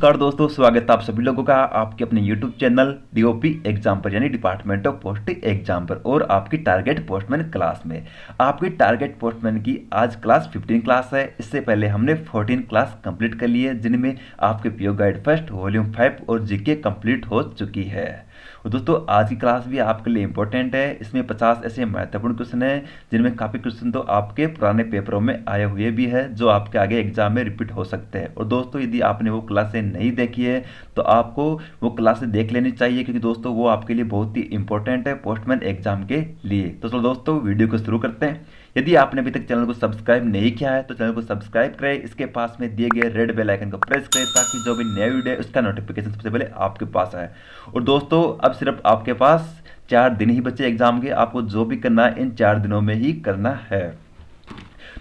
नमस्कार दोस्तों, स्वागत है आप सभी लोगों का आपके अपने YouTube चैनल डीओपी एग्जाम पर यानी डिपार्टमेंट ऑफ पोस्टिंग एग्जाम पर और आपकी टारगेट पोस्टमैन क्लास में। आपकी टारगेट पोस्टमैन की आज क्लास 15 क्लास है। इससे पहले हमने 14 क्लास कंप्लीट कर ली है, जिनमें आपके पीओ गाइड फर्स्ट वॉल्यूम 5 और जीके कंप्लीट हो चुकी है। और दोस्तों आज की क्लास भी आपके लिए इंपॉर्टेंट है। इसमें 50 ऐसे महत्वपूर्ण क्वेश्चन हैं, जिनमें काफ़ी क्वेश्चन तो आपके पुराने पेपरों में आए हुए भी है, जो आपके आगे एग्जाम में रिपीट हो सकते हैं। और दोस्तों यदि आपने वो क्लासें नहीं देखी है तो आपको वो क्लासें देख लेनी चाहिए, क्योंकि दोस्तों वो आपके लिए बहुत ही इंपॉर्टेंट है पोस्टमैन एग्जाम के लिए। तो चलो दोस्तों वीडियो को शुरू करते हैं। यदि आपने अभी तक चैनल को सब्सक्राइब नहीं किया है तो चैनल को सब्सक्राइब करें, इसके पास में दिए गए रेड बेल आइकन को प्रेस करें, ताकि जो भी नया वीडियो है उसका नोटिफिकेशन सबसे पहले आपके पास आए। और दोस्तों अब सिर्फ आपके पास 4 दिन ही बचे एग्जाम के। आपको जो भी करना है इन 4 दिनों में ही करना है।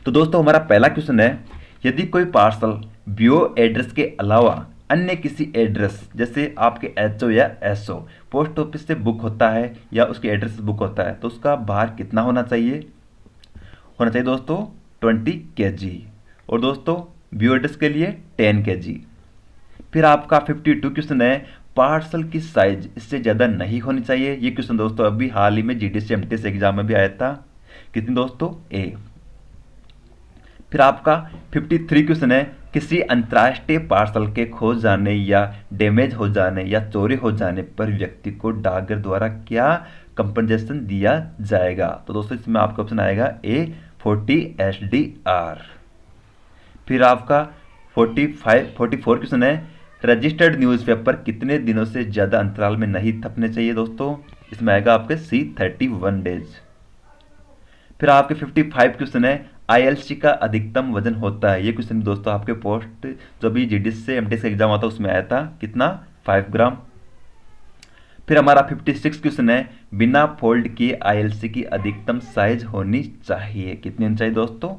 तो दोस्तों हमारा पहला क्वेश्चन है, यदि कोई पार्सल बीओ एड्रेस के अलावा अन्य किसी एड्रेस जैसे आपके एचओ या एसओ पोस्ट ऑफिस से बुक होता है या उसके एड्रेस से बुक होता है, तो उसका भार कितना होना चाहिए दोस्तों 20 kg। और दोस्तों बीओ एड्रेस के लिए 10 kg। फिर आपका 52 क्वेश्चन है, पार्सल की साइज इससे ज़्यादा नहीं होनी चाहिए। ये क्वेश्चन दोस्तों अभी हाल ही में जीडीसी एमटीएस एग्जाम में भी आया था। कितनी दोस्तों ए। फिर आपका 53 क्वेश्चन है, किसी अंतर्राष्ट्रीय पार्सल के खो जाने या डैमेज हो जाने या चोरी हो जाने पर व्यक्ति को डाकघर द्वारा क्या कंपनसेशन दिया जाएगा। तो दोस्तों इसमें आपका ऑप्शन आएगा ए 40 SDR। फिर आपका 44 क्वेश्चन है, रजिस्टर्ड न्यूज़पेपर कितने दिनों से ज़्यादा अंतराल में नहीं छपने चाहिए दोस्तों। इसमें आएगा आपके C 31 डेज। फिर आपके 55 क्वेश्चन है, ILC का अधिकतम वजन होता है। ये क्वेश्चन दोस्तों आपके पोस्ट जो भी जीडीएस से एमटीएस एग्जाम आता है उसमें आया था, कितना 5 ग्राम। फिर हमारा 56 क्वेश्चन है, बिना फोल्ड किए ILC की अधिकतम साइज होनी चाहिए। कितनी होनी चाहिए दोस्तों।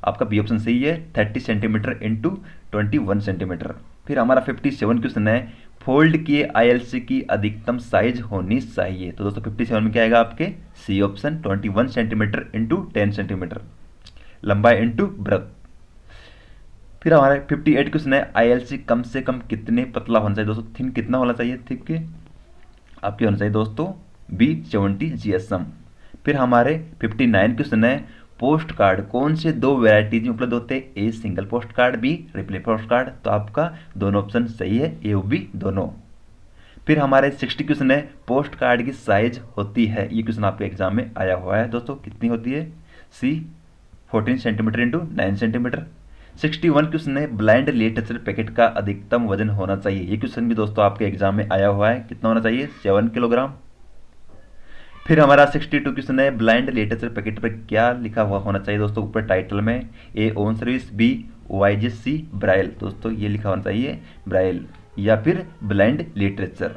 आपका बी ऑप्शन सही है, 30 सेंटीमीटर इंटू 21 सेंटीमीटर। फिर हमारा 57 क्वेश्चन है, फोल्ड किए ILC की अधिकतम साइज होनी चाहिए। तो दोस्तों 57 में क्या आएगा आपके C option, 21 centimetre into 10 centimetre लंबाई इंटू ब्रेथ। फिर हमारे 58 क्वेश्चन है, ILC कम से कम कितने पतला होना चाहिए दोस्तों। थिन कितना होना चाहिए, थिक के आपके होना चाहिए दोस्तों B70 GSM। फिर हमारे 59 क्वेश्चन है, पोस्ट कार्ड कौन से 2 वैरायटीज में उपलब्ध होते हैं, A single post card, B reply postcard. तो आपका दोनों ऑप्शन सही है, ए और बी दोनों। फिर हमारे 60 क्वेश्चन है, पोस्ट कार्ड की साइज होती है। ये क्वेश्चन आपके एग्जाम में आया हुआ है दोस्तों, कितनी होती है सी 14 सेंटीमीटर इंटू 9 सेंटीमीटर। 61 क्वेश्चन है, ब्लाइंड लिटरेचर पैकेट का अधिकतम वजन होना चाहिए। ये क्वेश्चन भी दोस्तों आपके एग्जाम में आया हुआ है, कितना होना चाहिए 7 किलोग्राम। फिर हमारा 62 क्वेश्चन है, ब्लाइंड लिटरेचर पैकेट पर क्या लिखा हुआ होना चाहिए दोस्तों। ऊपर टाइटल में ए ओन सर्विस, बी OIG, सी ब्राइल। दोस्तों ये लिखा होना चाहिए ब्राइल या फिर ब्लाइंड लिटरेचर।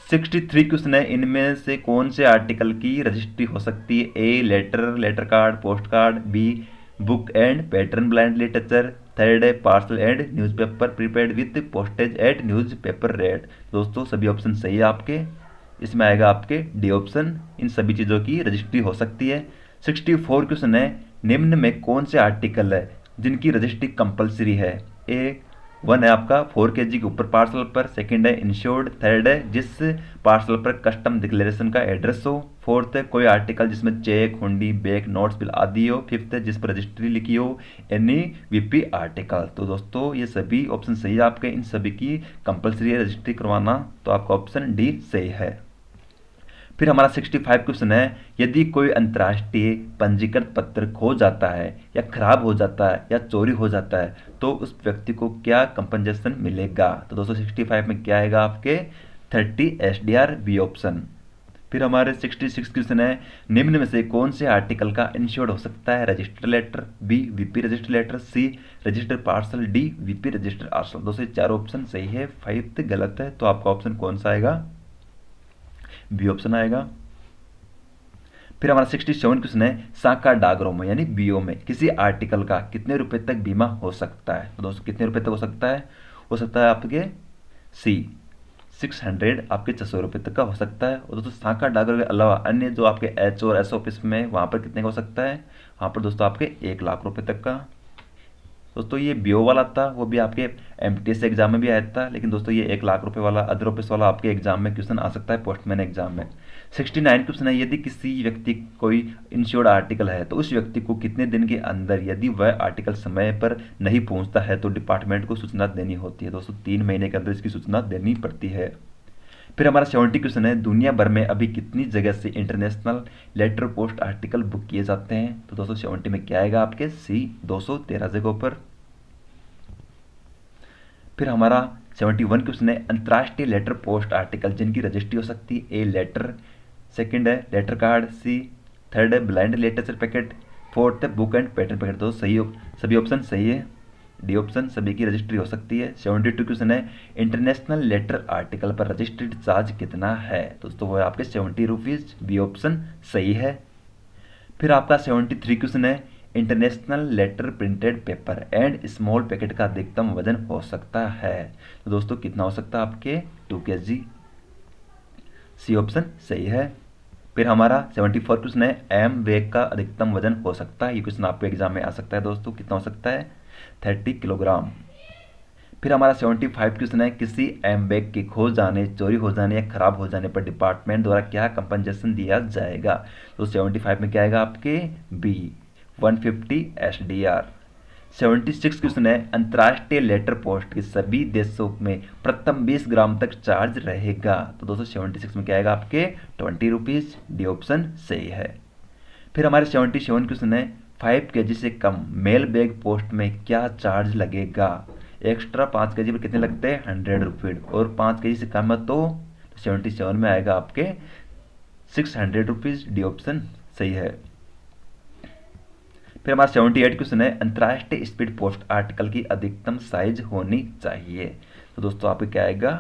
63 क्वेश्चन है, इनमें से कौन से आर्टिकल की रजिस्ट्री हो सकती है, A letter card post card, B book and pattern blind literature, third है parcel and newspaper prepaid with postage at newspaper rate. दोस्तों सभी ऑप्शन सही है आपके। इसमें आएगा आपके डी ऑप्शन, इन सभी चीज़ों की रजिस्ट्री हो सकती है। 64 क्वेश्चन है, निम्न में कौन से आर्टिकल है जिनकी रजिस्ट्री कंपलसरी है। ए 1 है आपका 4 kg के ऊपर पार्सल पर, सेकंड है इंश्योर्ड, थर्ड है जिस पार्सल पर कस्टम डिक्लेरेशन का एड्रेस हो, फोर्थ है कोई आर्टिकल जिसमें चेक हुंडी बैग नोट्स बिल आदि हो, फिफ्थ है जिस पर रजिस्ट्री लिखी हो, एनी वीपी आर्टिकल। तो दोस्तों ये सभी ऑप्शन सही है आपके, इन सभी की कंपलसरी है रजिस्ट्री करवाना। तो आपका ऑप्शन डी सही है। फिर हमारा 65 क्वेश्चन है, यदि कोई अंतर्राष्ट्रीय पंजीकृत पत्र खो जाता है या खराब हो जाता है या चोरी हो जाता है तो उस व्यक्ति को क्या कंपनसेशन मिलेगा। तो दोस्तों 65 में क्या आएगा आपके 30 SDR बी ऑप्शन। फिर हमारे 66 क्वेश्चन है, निम्न में से कौन से आर्टिकल का इंश्योर्ड हो सकता है, register letter, B VP register letter, C register parcel, D VP register parcel. दोस्तों चारों ऑप्शन सही है, 5th गलत है। तो आपका ऑप्शन कौन सा आएगा, बी ऑप्शन आएगा। फिर हमारा 67 क्वेश्चन है, शाखा डाकघरों में यानी बीओ में किसी आर्टिकल का कितने रुपए तक बीमा हो सकता है। तो दोस्तों कितने रुपए तक हो सकता है आपके सी 600 आपके 600 रुपये तक का हो सकता है। और दोस्तों शाखा डाकघर के अलावा अन्य जो आपके एच और एस ऑफिस में वहाँ पर कितने का हो सकता है, वहाँ पर दोस्तों आपके 1 लाख रुपए तक का। दोस्तों ये बीओ वाला था, वो भी आपके एमटीएस एग्जाम में भी आया था, लेकिन दोस्तों ये 1 लाख रुपए वाला अदर ऑफिस वाला आपके एग्जाम में क्वेश्चन आ सकता है पोस्टमैन एग्जाम में। 69 क्वेश्चन है, यदि किसी व्यक्ति कोई इंश्योर्ड आर्टिकल है तो उस व्यक्ति को कितने दिन के अंदर यदि वह आर्टिकल समय पर नहीं पहुंचता है तो डिपार्टमेंट को सूचना देनी होती है। दोस्तों 3 महीने के अंदर इसकी सूचना देनी पड़ती है। फिर हमारा 70 क्वेश्चन है, दुनिया भर में अभी कितनी जगह से international letter post article book किए जाते हैं। तो दोस्तों 70 में क्या आएगा आपके सी 213 जगहों पर। फिर हमारा 71 क्वेश्चन है, अंतर्राष्ट्रीय लेटर पोस्ट आर्टिकल जिनकी रजिस्ट्री हो सकती है। ए लेटर, सेकंड है लेटर कार्ड, सी थर्ड है ब्लाइंड लेटर पैकेट, फोर्थ है बुक एंड पैटर्न पैकेट। तो सभी ऑप्शन सही है, डी ऑप्शन सभी की रजिस्ट्री हो सकती है। 72 क्वेश्चन है, इंटरनेशनल लेटर आर्टिकल पर रजिस्ट्रेड चार्ज कितना है। दोस्तों वो है आपके 70 रुपीज़, बी ऑप्शन सही है। फिर आपका 73 क्वेश्चन है, international letter printed paper and small packet का अधिकतम वजन हो सकता है। तो दोस्तों कितना हो सकता है आपके 2 kg, सी ऑप्शन सही है। फिर हमारा 74 क्वेश्चन है, एम बैग का अधिकतम वजन हो सकता है। ये क्वेश्चन आपके एग्जाम में आ सकता है दोस्तों, कितना हो सकता है 30 किलोग्राम। फिर हमारा 75 क्वेश्चन है, किसी एम बैग के खो जाने, चोरी हो जाने या खराब हो जाने पर डिपार्टमेंट द्वारा क्या कंपनसेशन दिया जाएगा। तो 75 में क्या आएगा आपके बी 150 SDR। 76 क्वेश्चन है, अंतर्राष्ट्रीय लेटर पोस्ट के सभी देशों में प्रथम 20 ग्राम तक चार्ज रहेगा। तो दोस्तों 76 में क्या आएगा आपके 20 रुपीज़, डी ऑप्शन सही है। फिर हमारे 77 क्वेश्चन है, 5 kg से कम मेल बैग पोस्ट में क्या चार्ज लगेगा। एक्स्ट्रा 5 kg पर कितने लगते हैं 100 रुपये, और 5 kg से कम है तो 77 में आएगा आपके 600 रुपीज़, डी ऑप्शन सही है। फिर हमारा 78 क्वेश्चन है, अंतर्राष्ट्रीय स्पीड पोस्ट आर्टिकल की अधिकतम साइज होनी चाहिए। तो दोस्तों आपको क्या आएगा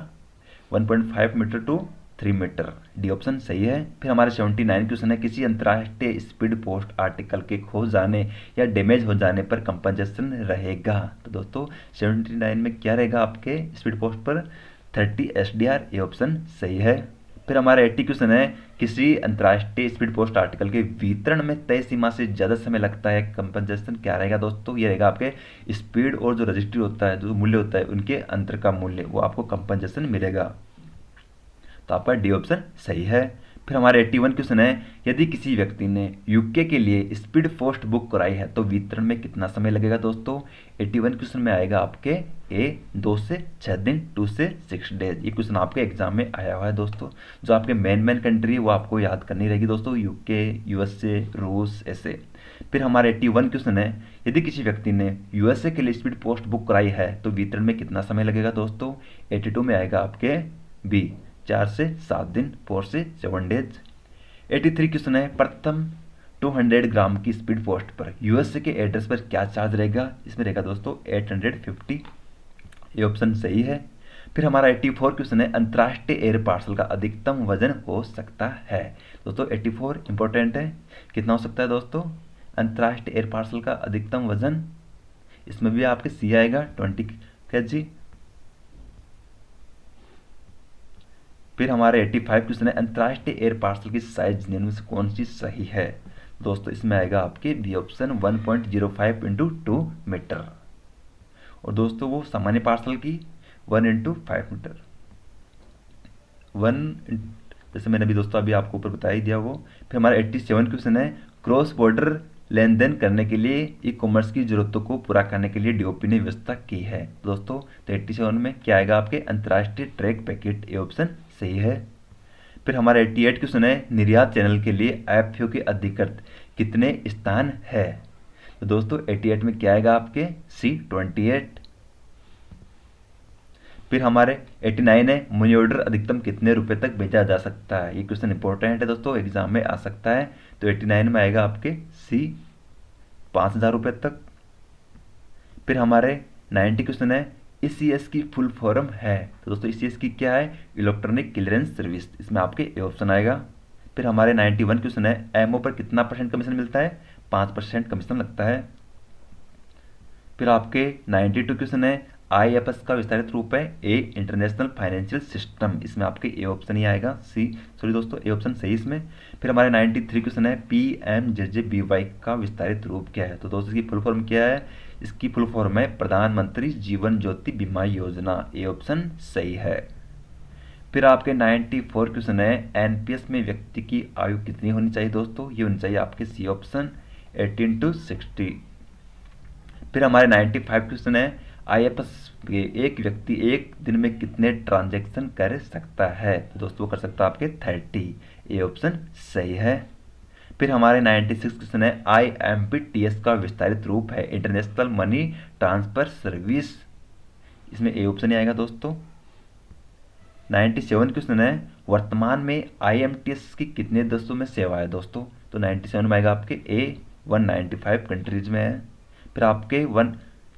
1.5 metre to 3 metre, D option सही है। फिर हमारे 79 क्वेश्चन है, किसी अंतर्राष्ट्रीय स्पीड पोस्ट आर्टिकल के खो जाने या डैमेज हो जाने पर कंपनसेशन रहेगा। तो दोस्तों 79 में क्या रहेगा आपके स्पीड पोस्ट पर 30 SDR, ये ऑप्शन सही है। फिर हमारा 80 क्वेश्चन है, किसी अंतर्राष्ट्रीय स्पीड पोस्ट आर्टिकल के वितरण में तय सीमा से ज़्यादा समय लगता है, कंपनसेशन क्या रहेगा दोस्तों। ये रहेगा आपके स्पीड और जो रजिस्ट्री होता है, जो मूल्य होता है, उनके अंतर का मूल्य, वो आपको कंपनसेशन मिलेगा। तो आपका डी ऑप्शन सही है। फिर हमारे 81 क्वेश्चन है, यदि किसी व्यक्ति ने यूके के लिए स्पीड पोस्ट बुक कराई है तो वितरण में कितना समय लगेगा दोस्तों। 81 क्वेश्चन में आएगा आपके ए 2 से 6 दिन, 2 से 6 डेज। ये क्वेश्चन आपके एग्जाम में आया हुआ है दोस्तों। जो आपके मेन कंट्री है वो आपको याद करनी रहेगी दोस्तों, यूके, यूएसए, रूस, ऐसे। फिर हमारे 81 क्वेश्चन है, यदि किसी व्यक्ति ने यूएसए के लिए स्पीड पोस्ट बुक कराई है तो वितरण में कितना समय लगेगा दोस्तों। 82 में आएगा आपके बी 4 से 7 दिन, 4 से 7 डेज। 83 क्वेश्चन है, प्रथम 200 ग्राम की स्पीड पोस्ट पर यूएसए के एड्रेस पर क्या चार्ज रहेगा। इसमें रहेगा दोस्तों 850, ये ऑप्शन सही है। फिर हमारा 84 क्वेश्चन है, अंतर्राष्ट्रीय एयर पार्सल का अधिकतम वजन हो सकता है। दोस्तों 84 इंपॉर्टेंट है, कितना हो सकता है दोस्तों अंतर्राष्ट्रीय एयर पार्सल का अधिकतम वजन। इसमें भी आपके सी आएगा 20 kg। फिर हमारे 85 क्वेश्चन है, अंतर्राष्ट्रीय एयर पार्सल की साइज निम्न में से कौन सी सही है। दोस्तों इसमें आएगा आपके बी ऑप्शन 1.05 × 2 मीटर, और दोस्तों वो सामान्य पार्सल की 1 × 5 मीटर, 1 जैसे मैंने अभी दोस्तों अभी आपको ऊपर बता ही दिया वो। फिर हमारा 87 क्वेश्चन है, क्रॉस बॉर्डर लेन देन करने के लिए ई कॉमर्स की जरूरतों को पूरा करने के लिए डीओपी ने व्यवस्था की है। दोस्तों तो 87 में क्या आएगा आपके अंतर्राष्ट्रीय ट्रैक पैकेट, ये ऑप्शन सही है। फिर हमारा 88 क्वेश्चन है, निर्यात चैनल के लिए एफपीओ के अधिकृत कितने स्थान है। तो दोस्तों 88 में क्या आएगा आपके सी 28। फिर हमारे 89 है, मनी ऑर्डर अधिकतम कितने रुपए तक भेजा जा सकता है। ये क्वेश्चन इंपॉर्टेंट है दोस्तों, एग्जाम में आ सकता है। तो 89 में आएगा आपके सी 5000 रुपये तक। फिर हमारे 90 क्वेश्चन है, ईसीएस की फुल फॉर्म है। तो दोस्तों ईसीएस की क्या है, इलेक्ट्रॉनिक क्लियरेंस सर्विस, इसमें आपके ए ऑप्शन आएगा। फिर हमारे 91 क्वेश्चन है, एमओ पर कितना % कमीशन मिलता है, 5% कमीशन लगता है। फिर आपके 92 क्वेश्चन है, IFS का विस्तारित रूप है ए इंटरनेशनल फाइनेंशियल सिस्टम, इसमें आपके ए ऑप्शन ही आएगा, सॉरी दोस्तों ए ऑप्शन सही इसमें। फिर हमारे 93 क्वेश्चन है PMJJBY का विस्तारित रूप क्या है। तो दोस्तों इसकी फुल फॉर्म क्या है, इसकी फुल फॉर्म है प्रधानमंत्री जीवन ज्योति बीमा योजना, ए ऑप्शन सही है। फिर आपके 94 क्वेश्चन है NPS में व्यक्ति की आयु कितनी होनी चाहिए दोस्तों, ये होनी चाहिए आपके सी ऑप्शन 18 to 60। फिर हमारे 95 क्वेश्चन है IFS एक व्यक्ति एक दिन में कितने ट्रांजैक्शन कर सकता है। तो दोस्तों वो कर सकता है आपके 30, ए ऑप्शन सही है। फिर हमारे 96 क्वेश्चन है IMPTS का विस्तारित रूप है इंटरनेशनल मनी ट्रांसफर सर्विस, इसमें ए ऑप्शन ही आएगा दोस्तों। 97 क्वेश्चन है वर्तमान में IMTS की कितने देशों में सेवा है दोस्तों। तो 97 में आएगा आपके ए 195 कंट्रीज में है। फिर आपके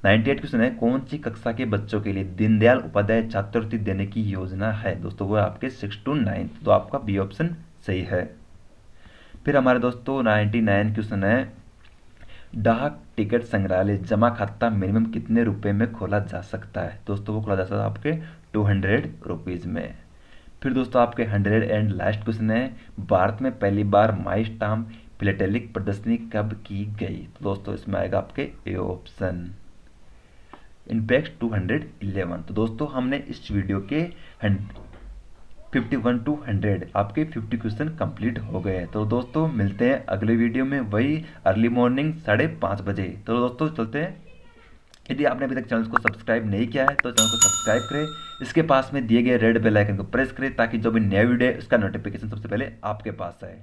98 क्वेश्चन है कौन सी कक्षा के बच्चों के लिए दीनदयाल उपाध्याय छात्रवृत्ति देने की योजना है दोस्तों, वो है आपके 6 to 9, तो आपका बी ऑप्शन सही है। फिर हमारे दोस्तों 99 क्वेश्चन है डाक टिकट संग्रहालय जमा खाता मिनिमम कितने रुपए में खोला जा सकता है दोस्तों, वो खोला जा सकता है आपके 200 रुपीज़ में। फिर दोस्तों आपके 100 एंड लास्ट क्वेश्चन है भारत में पहली बार माई स्टाम्प फिलेटेलिक प्रदर्शनी कब की गई। तो दोस्तों इसमें आएगा आपके ए ऑप्शन इनपेक्स 211। तो दोस्तों हमने इस वीडियो के 51 to 100 आपके 50 क्वेश्चन कंप्लीट हो गए। तो दोस्तों मिलते हैं अगले वीडियो में वही अर्ली मॉर्निंग 5:30 बजे। तो दोस्तों चलते हैं। यदि आपने अभी तक चैनल को सब्सक्राइब नहीं किया है तो चैनल को सब्सक्राइब करें, इसके पास में दिए गए रेड बेल आइकन को प्रेस करें ताकि जो भी नया वीडियो है उसका नोटिफिकेशन सबसे पहले आपके पास आए।